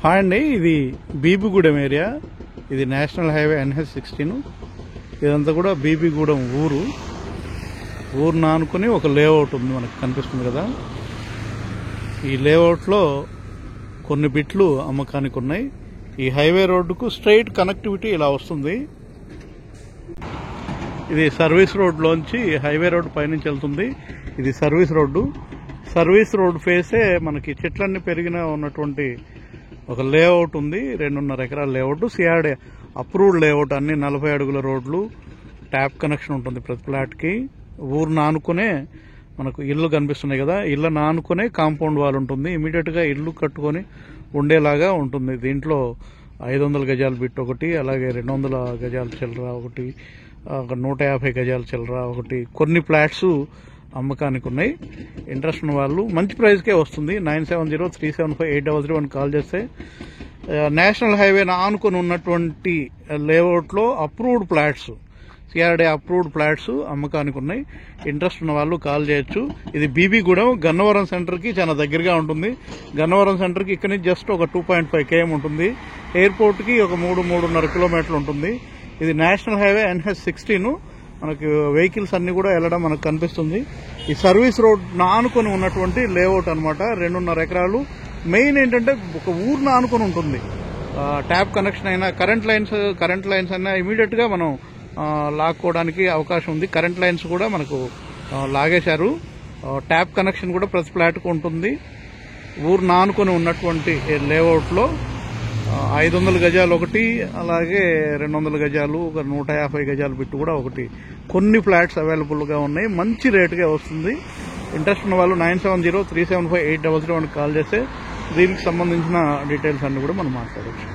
Hi అండి, ఇది Bibigudem area. ఇది నేషనల్ హైవే NH16. ఇదంతా కూడా బీబీగూడెం ఊరును ఆనుకుని ఒక లేఅవుట్ ఉంది, మనకు కనిపిస్తుంది కదా. ఈ లేఅవుట్లో కొన్ని బిట్లు అమ్మకానికి ఉన్నాయి. ఈ హైవే రోడ్డుకు స్ట్రైట్ కనెక్టివిటీ ఇలా వస్తుంది. ఇది సర్వీస్ రోడ్లోంచి హైవే రోడ్డు పైనుంచి వెళ్తుంది. ఇది సర్వీస్ రోడ్డు ఫేసే మనకి చెట్లన్నీ పెరిగిన ఉన్నటువంటి ఒక లేఅవుట్ ఉంది. 2.5 ఎకరాల లేఅవుట్, సిఆర్డే అప్రూవ్డ్ లేఅవుట్. అన్ని 40 అడుగుల రోడ్లు, ట్యాప్ కనెక్షన్ ఉంటుంది ప్రతి ఫ్లాట్కి. ఊరు నానుకునే మనకు ఇల్లు కనిపిస్తున్నాయి కదా, ఇళ్ళ నానుకునే కాంపౌండ్ వాల్ ఉంటుంది. ఇమీడియట్గా ఇల్లు కట్టుకొని ఉండేలాగా ఉంటుంది. దీంట్లో 500 గజాల బిట్ ఒకటి, అలాగే 200 గజాల చిల్లర ఒకటి, 150 గజాల చిల్లర ఒకటి, కొన్ని ఫ్లాట్స్ అమ్మకానికి ఉన్నాయి. ఇంట్రెస్ట్ ఉన్న వాళ్ళు మంచి ప్రైస్కే వస్తుంది. 9703758001 కాల్ చేస్తే నేషనల్ హైవేని ఆనుకొని ఉన్నటువంటి లేఅవుట్లో అప్రూవ్డ్ ఫ్లాట్స్, సిఆర్డే అప్రూవ్డ్ ఫ్లాట్స్ అమ్మకానికి ఉన్నాయి. ఇంట్రెస్ట్ ఉన్న వాళ్ళు కాల్ చేయొచ్చు. ఇది బీబీగూడెం గన్నవరం సెంటర్కి చాలా దగ్గరగా ఉంటుంది. గన్నవరం సెంటర్కి ఇక్కడి నుంచి జస్ట్ ఒక 2.5 km ఉంటుంది. ఎయిర్పోర్ట్కి ఒక 3-3.5 కిలోమీటర్లు ఉంటుంది. ఇది నేషనల్ హైవే NH16. మనకి వెహికల్స్ అన్ని కూడా వెళ్ళడం మనకు కనిపిస్తుంది. ఈ సర్వీస్ రోడ్ ఆనుకొని ఉన్నటువంటి లేఅవుట్ అనమాట. 2.5 ఎకరాలు. మెయిన్ ఏంటంటే ఒక ఊరిని ఆనుకొని ఉంటుంది. ట్యాప్ కనెక్షన్ అయినా, కరెంట్ లైన్స్ అయినా ఇమీడియట్ గా మనం లాక్కోవడానికి అవకాశం ఉంది. కరెంట్ లైన్స్ కూడా మనకు లాగేశారు. ట్యాప్ కనెక్షన్ కూడా ప్రతి ఫ్లాట్కు ఉంటుంది. ఊరిని ఆనుకొని ఉన్నటువంటి లేఅవుట్లో 500 గజాలు ఒకటి, అలాగే 200 గజాలు, ఒక 150 గజాల బిట్టు కూడా ఒకటి, కొన్ని ఫ్లాట్స్ అవైలబుల్గా ఉన్నాయి. మంచి రేటుగా వస్తుంది. ఇంట్రెస్ట్ ఉన్న వాళ్ళు 9703758001 కాల్ చేస్తే దీనికి సంబంధించిన డీటెయిల్స్ అన్ని కూడా మనం మాట్లాడవచ్చు.